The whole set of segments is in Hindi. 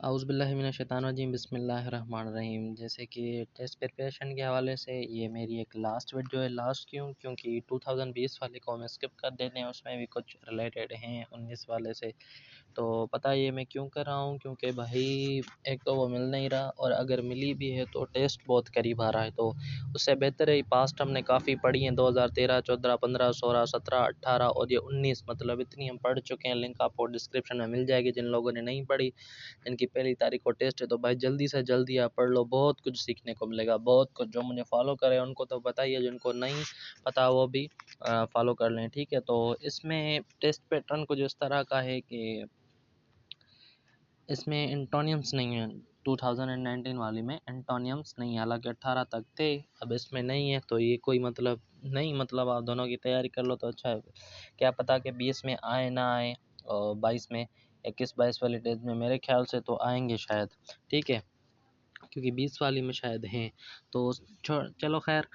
औज़ुबिल्लाहि मिनश्शैतानिर्रजीम बिस्मिल्लाहिर्रहमानिर्रहीम। जैसे कि टेस्ट प्रिपरेशन के हवाले से ये मेरी एक लास्ट वीडियो है। लास्ट क्यों? क्योंकि 2020 वाले को हम स्किप कर देते हैं, उसमें भी कुछ रिलेटेड हैं 19 वाले से। तो पता है ये मैं क्यों कर रहा हूँ? क्योंकि भाई एक तो वो मिल नहीं रहा, और अगर मिली भी है तो टेस्ट बहुत करीब आ रहा है। तो उससे बेहतर है पास्ट हमने काफ़ी पढ़ी हैं, 2013, 14, 15, 16, 17, 18 और ये 19, मतलब इतनी हम पढ़ चुके हैं। लिंक आपको डिस्क्रिप्शन में मिल जाएगी जिन लोगों ने नहीं पढ़ी। इनकी पहली तारीख को टेस्ट है, तो भाई जल्दी से जल्दी आप पढ़ लो, बहुत कुछ सीखने को मिलेगा, बहुत कुछ। जो मुझे फॉलो करे उनको तो पता ही है, जिनको नहीं पता वो भी फॉलो कर लें, ठीक है। तो इसमें टेस्ट पैटर्न कुछ इस तरह का है कि इसमें एंटोनियम्स नहीं है। 2019 वाली में एंटोनियम्स नहीं है, हालांकि 18 तक थे, अब इसमें नहीं है। तो ये कोई मतलब नहीं, मतलब आप दोनों की तैयारी कर लो तो अच्छा है। क्या पता कि 20 में आए ना आए, और 22 में, 21-22 वाली टेस्ट में मेरे ख्याल से तो आएंगे शायद, ठीक है, क्योंकि 20 वाली में शायद हैं। तो चलो खैर,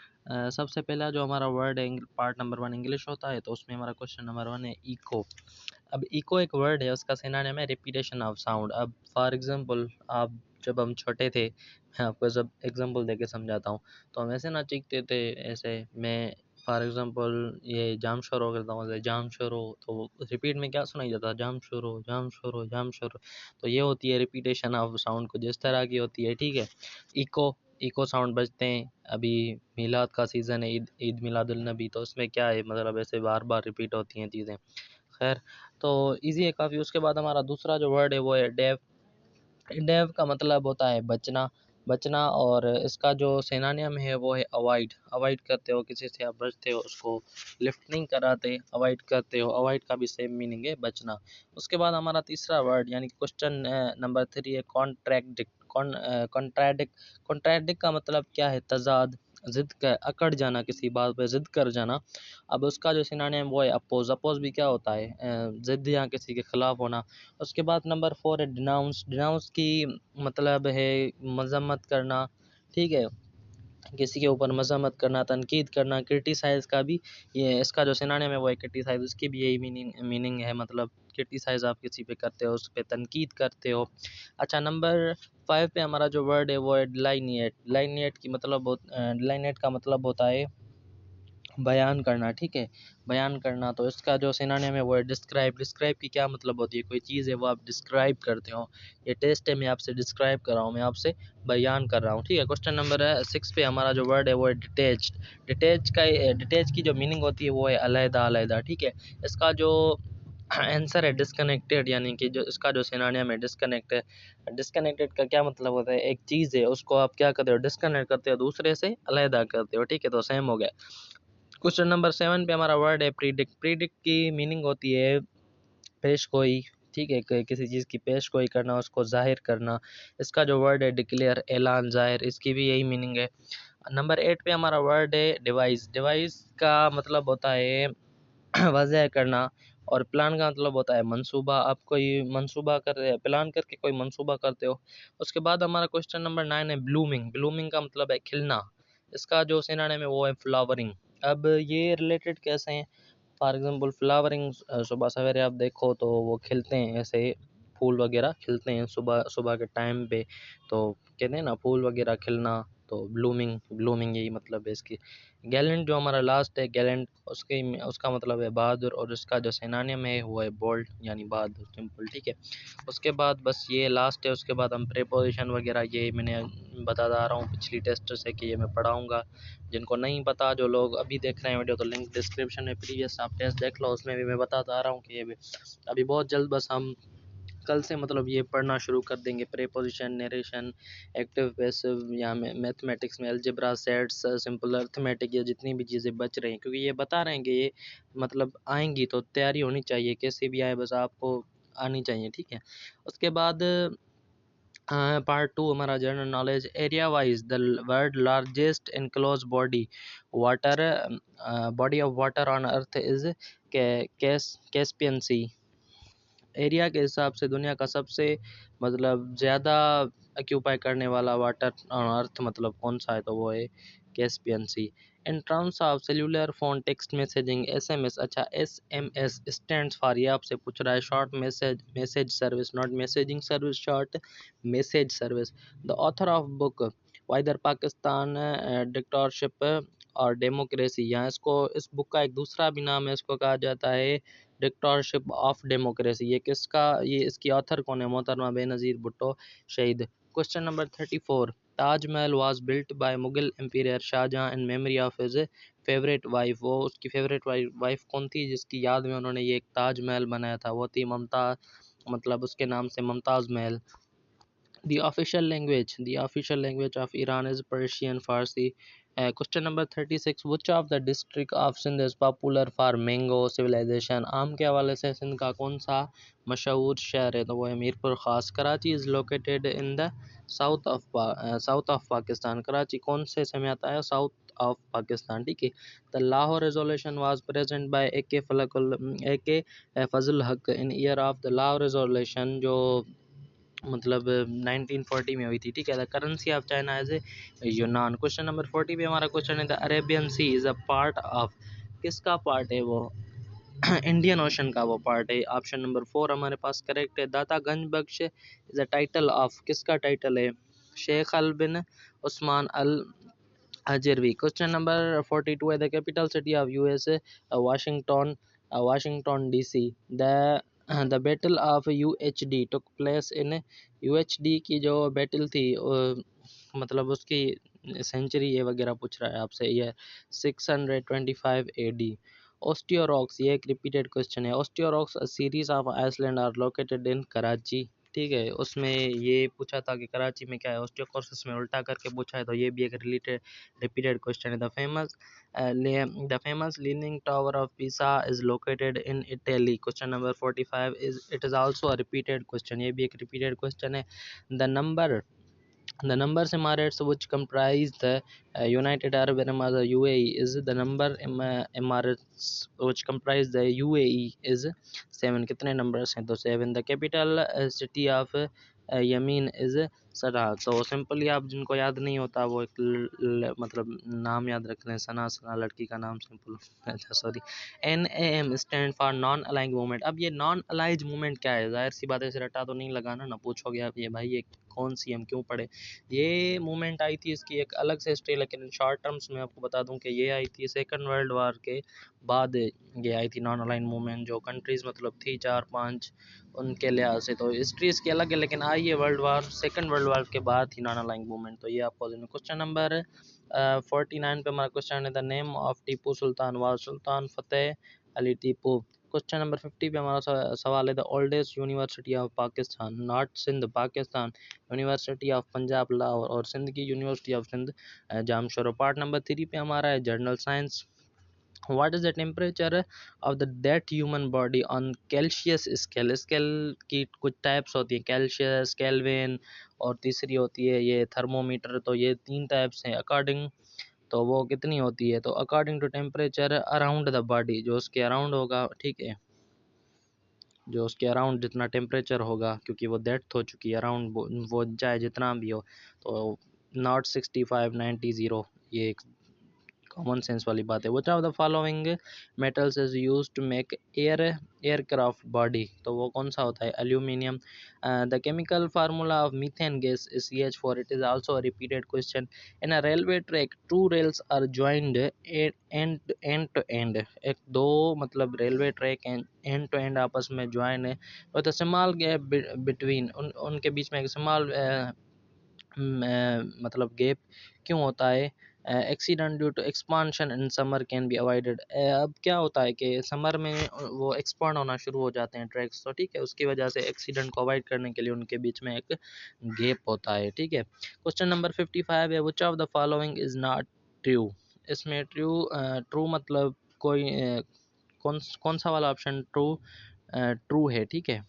सबसे पहला जो हमारा वर्ड है, पार्ट नंबर 1 इंग्लिश होता है, तो उसमें हमारा क्वेश्चन नंबर 1 है इको। अब इको एक वर्ड है, उसका सिनोनिम है रिपीटेशन ऑफ साउंड। अब फॉर एग्जांपल, आप जब हम छोटे थे, मैं आपको जब एग्जांपल देके समझाता हूँ, तो हम ऐसे ना चीखते थे ऐसे। मैं फॉर एग्जांपल ये जाम शोरो करता हूँ, जाम शोरो, तो रिपीट में क्या सुनाई देता है? जाम शोरो, जाम शोरो, जाम शोरो। तो ये होती है रिपीटेशन ऑफ साउंड, कुछ इस तरह की होती है, ठीक है। इको इको साउंड बजते हैं। अभी मिलाद का सीज़न है, ईद ईद मिलादुल नबी, तो उसमें क्या है, मतलब ऐसे बार बार रिपीट होती हैं चीज़ें। खैर, तो इजी है काफ़ी। उसके बाद हमारा दूसरा जो वर्ड है वो है डेव। डेव का मतलब होता है बचना, बचना। और इसका जो सिनोनिम है वो है अवॉइड। अवॉइड करते हो, किसी से आप बचते हो, उसको लिफ्ट नहीं कराते, अवॉइड करते हो। अवॉइड का भी सेम मीनिंग है, बचना। उसके बाद हमारा तीसरा वर्ड यानी कि क्वेश्चन नंबर 3 है कॉन्ट्रैक्ट। कॉन्ट्रैडिक्ट। कॉन्ट्रैडिक्ट का मतलब क्या है? तजाद, ज़िद का, अकड़ जाना, किसी बात पे ज़िद कर जाना। अब उसका जो सिनोनिम वो है अपोज। अपोज भी क्या होता है? ज़िद या किसी के ख़िलाफ़ होना। उसके बाद नंबर 4 है डिनाउंस। डिनाउंस की मतलब है मज़म्मत करना, ठीक है, किसी के ऊपर मज़म्मत करना, तनकीद करना। क्रिटिसाइज़ का भी ये इसका जो सिनोनिम है वो है क्रिटिसाइज़, उसकी भी यही मीनिंग है, मतलब क्रिटिसाइज़ आप किसी पे करते हो, उस पे तनकीद करते हो। अच्छा, नंबर 5 पे हमारा जो वर्ड है वो है डिलाइनिएट। डिलाइनिएट की मतलब डिलाइनिएट का मतलब होता है बयान करना, ठीक है, बयान करना। तो इसका जो सिनोनिम है वो है डिस्क्राइब। डिस्क्राइब की क्या मतलब होती है? कोई चीज़ है वो आप डिस्क्राइब करते हो। ये टेस्ट है, मैं आपसे डिस्क्राइब कर रहा हूँ, मैं आपसे बयान कर रहा हूँ, ठीक है। क्वेश्चन नंबर 6 पे हमारा जो वर्ड है वो है डिटैच्ड। डिटैच की जो मीनिंग होती है वो है अलहदा, अलहदा, ठीक है। इसका जो आंसर है डिस्कनेक्टेड, यानी कि जो इसका जो सिनोनिम है डिस्कनेक्ट है। डिस्कनेक्टेड का क्या मतलब होता है? एक चीज़ है, उसको आप क्या करते हो? डिस्कनेक्ट करते हो, दूसरे से अलहदा करते हो, ठीक है। तो सेम हो गया। क्वेश्चन नंबर 7 पे हमारा वर्ड है प्रीडिक्ट। प्रीडिक्ट की मीनिंग होती है पेश गोई, ठीक है, किसी चीज़ की पेश गोई करना, उसको ज़ाहिर करना। इसका जो वर्ड है डिक्लेयर, ऐलान, ज़ाहिर, इसकी भी यही मीनिंग है। नंबर 8 पे हमारा वर्ड है डिवाइस। डिवाइस का मतलब होता है वाज़ह करना, और प्लान का मतलब होता है मंसूबा। आप कोई मंसूबा कर रहे हैं, प्लान करके कोई मंसूबा करते हो। उसके बाद हमारा क्वेश्चन नंबर 9 है ब्लूमिंग। ब्लूमिंग का मतलब है खिलना। इसका जो सिनोनिम है वो है फ्लावरिंग। अब ये रिलेटेड कैसे हैं? फॉर एग्जांपल फ्लावरिंग, सुबह सवेरे आप देखो तो वो खिलते हैं, ऐसे फूल वगैरह खिलते हैं सुबह सुबह के टाइम पे, तो कहते हैं ना फूल वगैरह खिलना। तो ब्लूमिंग, ब्लूमिंग यही मतलब है इसकी। गैलेंट जो हमारा लास्ट है, गैलेंट, उसका मतलब है बहादुर, और इसका जो सिनोनिम है वो है बोल्ड, यानी बहादुर, सिंपल, ठीक है। उसके बाद बस ये लास्ट है। उसके बाद हम प्रीपोजिशन वगैरह ये मैंने बताता आ रहा हूँ पिछली टेस्ट से कि ये मैं पढ़ाऊँगा। जिनको नहीं पता, जो लोग अभी देख रहे हैं वीडियो, तो लिंक डिस्क्रिप्शन में प्रीवियस आप टेस्ट देख लो, उसमें भी मैं बताता आ रहा हूँ कि ये भी अभी बहुत जल्द, बस हम कल से मतलब ये पढ़ना शुरू कर देंगे। प्रीपोजिशन, नरेशन, एक्टिव पैसिव, या मैथमेटिक्स में अलजेब्रा, सेट्स, सिंपल अर्थमेटिक, ये जितनी भी चीज़ें बच रही हैं, क्योंकि ये बता रहे हैं कि ये मतलब आएंगी, तो तैयारी होनी चाहिए, कैसे भी आए बस आपको आनी चाहिए, ठीक है। उसके बाद पार्ट 2 हमारा general knowledge. Area wise the world largest enclose body water, body of water on earth is Caspian sea. Area के हिसाब से दुनिया का सबसे मतलब ज़्यादा ऑक्यूपाई करने वाला वाटर ऑन अर्थ मतलब कौन सा है? तो वो है Caspian sea. In terms of cellular phone text messaging SMS, अच्छा एसएमएस स्टैंड्स फॉर, ये आपसे पूछ रहा है, short message service, not messaging service, short message service. The author of book whether Pakistan dictatorship और डेमोक्रेसी, यहाँ इसको इस बुक का एक दूसरा भी नाम है, इसको कहा जाता है डिक्टेटरशिप ऑफ डेमोक्रेसी। ये किसका, ये इसकी ऑथर कौन है? मोहतरमा बेनज़ीर भुट्टो शहीद। Question number 34, Taj Mahal was built by Mughal empire Shah Jahan in memory of his favourite wife, वो उसकी फेवरेट वाइफ कौन थी जिसकी याद में उन्होंने ये एक ताजमहल बनाया था? वो थी ममताज, मतलब उसके नाम से मुमताज़ महल। The official language of Iran is Persian Farsi. Question number 36, which of the district of Sindh is popular for mango civilization? आम के हवाले से सिंध का कौन सा मशहूर शहर है? तो वो है मीरपुर खास। Karachi is located in the south of Pakistan. Karachi कौन से में आता है? साउथ ऑफ पाकिस्तान, ठीक है। The Lahore resolution was present by A K Fazl Haq in year of the Lahore resolution, जो मतलब 1940 में हुई थी, ठीक है। The currency of China as a yuan. Question number 40 पे हमारा क्वेश्चन है, the Arabian sea is a part of, किसका पार्ट है वो? इंडियन ओशन का वो पार्ट है। ऑप्शन नंबर 4 हमारे पास करेक्ट है। दाता गंज बख्श इज़ अ टाइटल ऑफ, किसका टाइटल है? शेख अल बिन उस्मान अल अजरवी। क्वेश्चन नंबर 42 है, the capital city of USA Washington, Washington DC. The battle of UHD took place in, UHD की जो बैटल थी मतलब उसकी सेंचुरी ये वगैरह पूछ रहा है आपसे, ये 625 एडी। ऑस्टियोरॉक्स, ये एक रिपीटेड क्वेश्चन है। Oyster Rocks a series of island are located in Karachi, ठीक है। उसमें ये पूछा था कि कराची में क्या है, ऑस्टियोकोर्सिस में उल्टा करके पूछा है, तो ये भी एक रिपीटेड क्वेश्चन है। The famous leaning tower of Pisa is located in Italy. Question number 45 is also a repeated question, ये भी एक रिपीटेड क्वेश्चन है। The numbers Emirates which comprise the United Arab Emirates UAE is the number Emirates which comprise the UAE is 7, कितने numbers हैं? तो 7। The capital city of Yemen is Sanaa. तो सिंपली आप जिनको याद नहीं होता वो एक मतलब नाम याद रख लें, सना, सना लड़की का नाम सिंपल, अच्छा sorry. NAM stand for non aligning movement. अब ये नॉन अलाइज मूवमेंट क्या है? जाहिर सी बात है, इसे रटा तो नहीं लगाना ना, पूछोगे आप ये भाई ये कौन सी, हम क्यों पढ़े। ये मूवमेंट आई थी, इसकी एक अलग से हिस्ट्री, लेकिन शॉर्ट टर्म्स में आपको बता दूं कि ये आई थी सेकंड वर्ल्ड वार के बाद, ये आई थी नॉन अलाइन मूवमेंट, जो कंट्रीज़ मतलब थी 4-5 उनके लिहाज से, तो हिस्ट्री इसकी अलग है, लेकिन आई है सेकंड वर्ल्ड वार के बाद थी नॉन अलाइन मूवमेंट, तो ये आपको। क्वेश्चन नंबर 49 पे हमारा क्वेश्चन है, the name of Tipu Sultan was Sultan Fateh Ali Tipu. Question number 50 पे हमारा सवाल है, the oldest university of Pakistan, not Sindh Pakistan, university of Punjab Lahore, और सिंध की university of Sindh Jamshoro. Part number 3 पे हमारा है general science, what is the temperature of the that human body on celsius scale. Scale की कुछ टाइप्स होती हैं, कैल्शियस, केल्विन, और तीसरी होती है ये थर्मोमीटर, तो ये 3 टाइप्स हैं। अकॉर्डिंग तो वो कितनी होती है? तो according to temperature around the body, जो उसके अराउंड होगा, ठीक है, जो उसके अराउंड जितना टेम्परेचर होगा, क्योंकि वो डेथ हो चुकी है, अराउंड वो चाहे जितना भी हो, तो नॉट 65 90 0, ये एक कॉमन सेंस वाली बात है। Which of the following metals is used to make aircraft body, तो वो कौन सा होता है? Aluminium. The chemical formula of methane gas is CH4, it is also a repeated question. In a railway track two rails are joined end to end, एक दो मतलब railway track end to end आपस में ज्वाइन है, तो स्मॉल गैप बिटवीन, उनके बीच में एक स्मॉल मतलब गैप क्यों होता है? Accident due to expansion in summer can be avoided. अब क्या होता है कि समर में वो एक्सपांड होना शुरू हो जाते हैं ट्रैक्स, तो ठीक है, उसकी वजह से एक्सीडेंट को अवॉइड करने के लिए उनके बीच में एक गैप होता है, ठीक है। क्वेश्चन नंबर 55 है, which of the following is not true. इसमें ट्रू मतलब कोई कौन सा वाला ऑप्शन ट्रू है, ठीक है।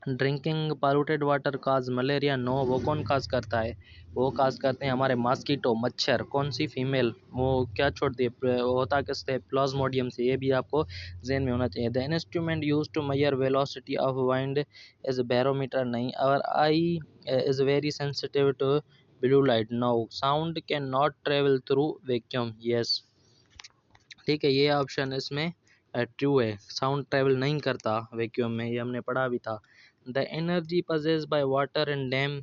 ड्रिंकिंग पॉल्यूटेड वाटर काज मलेरिया, नो, वो कौन काज करता है? वो काज करते हैं हमारे मॉस्किटो, मच्छर। कौन सी फीमेल, वो क्या छोड़ती है, वो होता किससे? प्लाज्मोडियम से, ये भी आपको जहन में होना चाहिए। The instrument use to measure velocity of wind is barometer, नहीं। और eye is very sensitive to blue light, no. Sound can not travel through vacuum, yes. ठीक है, ये ऑप्शन इसमें ट्रू है, साउंड ट्रेवल नहीं करता वैक्यूम में, ये हमने पढ़ा भी था। The energy possessed by water and dam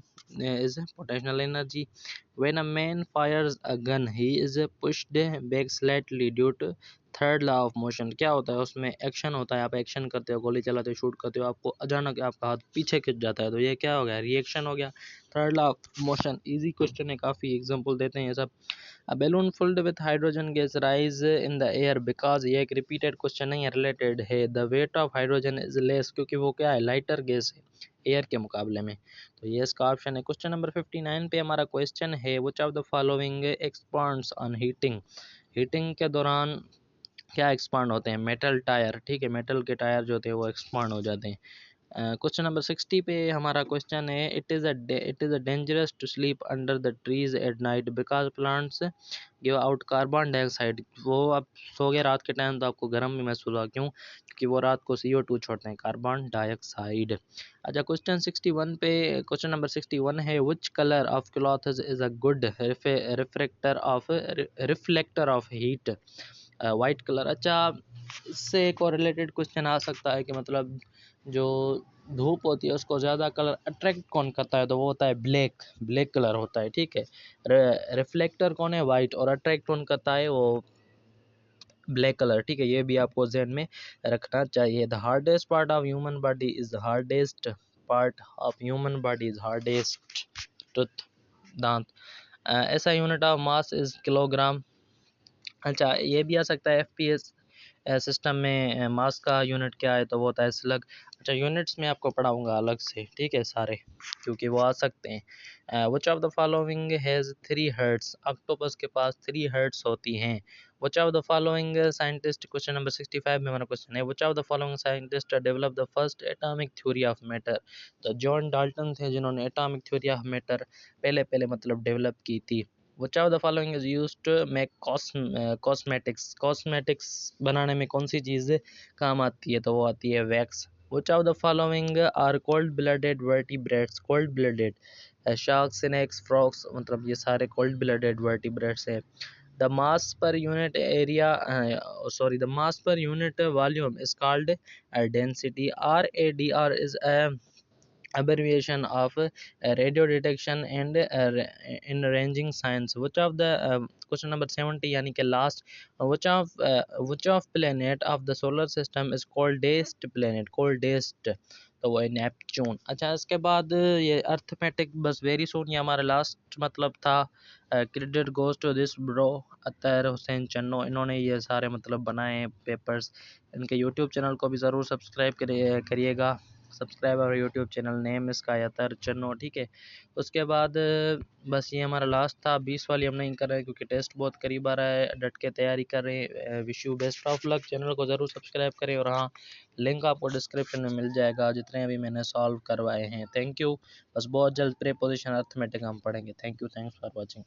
is potential energy. When a man fires a gun, he is pushed back slightly due to third law of motion. क्या होता है उसमें? एक्शन होता है, आप एक्शन करते हो, गोली चलाते हो, शूट करते हो, आपको अचानक आपका हाथ पीछे खिंच जाता है, तो ये क्या हो गया? रिएक्शन हो गया, third law of motion. Easy question है, काफ़ी एग्जांपल देते हैं ये सब। A balloon filled with hydrogen gas rise in the air because, ये एक रिपीटेड क्वेश्चन नहीं है, रिलेटेड है। The weight of hydrogen is less, क्योंकि वो क्या है? लाइटर गैस है एयर के मुकाबले में, तो ये इसका ऑप्शन है। क्वेश्चन नंबर 59 पे हमारा क्वेश्चन है, which of the following expands on heating. Heating के दौरान क्या एक्सपांड होते हैं? मेटल टायर, ठीक है, मेटल के टायर जो होते हैं वो एक्सपांड हो जाते हैं। क्वेश्चन नंबर 60 पे हमारा क्वेश्चन है, it is a dangerous to sleep under the trees at night because plants give out carbon dioxide. वो आप सोगे रात के टाइम तो आपको गर्म भी महसूस होगा, क्यों? क्योंकि वो रात को CO2 छोड़ते हैं, कार्बन डाइऑक्साइड। अच्छा, क्वेश्चन 61 पे, क्वेश्चन नंबर 61 है, which colour of cloth is a good reflector of heat? White colour. अच्छा, इससे एक और रिलेटेड क्वेश्चन आ सकता है कि मतलब जो धूप होती है उसको ज़्यादा कलर अट्रैक्ट कौन करता है? तो वो होता है ब्लैक, ब्लैक कलर होता है, ठीक है। रिफ्लेक्टर कौन है? वाइट, और अट्रैक्ट कौन करता है? वो ब्लैक कलर, ठीक है, ये भी आपको ज़हन में रखना चाहिए। The hardest part of human body is the hardest part of human body is hardest tooth, दांत। ऐसा unit of mass is kilogram. अच्छा, ये भी आ सकता है FPS सिस्टम में मास का यूनिट क्या है? तो वो होता है स्लग। अच्छा, यूनिट्स में आपको पढ़ाऊंगा अलग से, ठीक है, सारे, क्योंकि वो आ सकते हैं। Which of the following has 3 hearts? Octopus के पास 3 हर्ट्स होती हैं। Which of the following scientist, question number 65 में हमारा क्वेश्चन है, which of the following scientist develop the first atomic theory of matter? तो जॉन डाल्टन थे जिन्होंने एटॉमिक थ्योरी ऑफ मैटर पहले पहले मतलब डेवलप की थी। Which of the following is used to make cosmetics? Cosmetics बनाने में कौन सी चीज़ काम आती है? तो वो आती है wax. Which of the following are cold blooded vertebrates? cold blooded sharks, snakes, frogs, मतलब ये सारे cold blooded vertebrates है। The mass per unit area, the mass per unit volume is called density। RADR is a abbreviation of radio detection and in ranging science। which of the question number 70 यानी कि last, which of planet of the solar system is coldest planet? coldest, तो वो है नेपच्यून। अच्छा, इसके बाद ये अर्थमेटिक बस वेरी सुन, ये हमारा लास्ट मतलब था। Credit goes to this bro Athar Hussain Channo, इन्होंने ये सारे मतलब बनाए पेपर्स। इनके यूट्यूब चैनल को भी ज़रूर सब्सक्राइब करिएगा। सब्सक्राइब और यूट्यूब चैनल नेम इसका अतर चन्नो, ठीक है। उसके बाद बस ये हमारा लास्ट था। 20 वाली हम नहीं कर रहे क्योंकि टेस्ट बहुत करीब आ रहा है, डट के तैयारी कर रहे हैं। Wish you best of luck. Channel को ज़रूर सब्सक्राइब करें, और हाँ, लिंक आपको डिस्क्रिप्शन में मिल जाएगा जितने अभी मैंने सॉल्व करवाए हैं। Thank you. बस बहुत जल्द प्रीपोजिशन अर्थमेटिक हम पढ़ेंगे। Thank you, thanks for watching.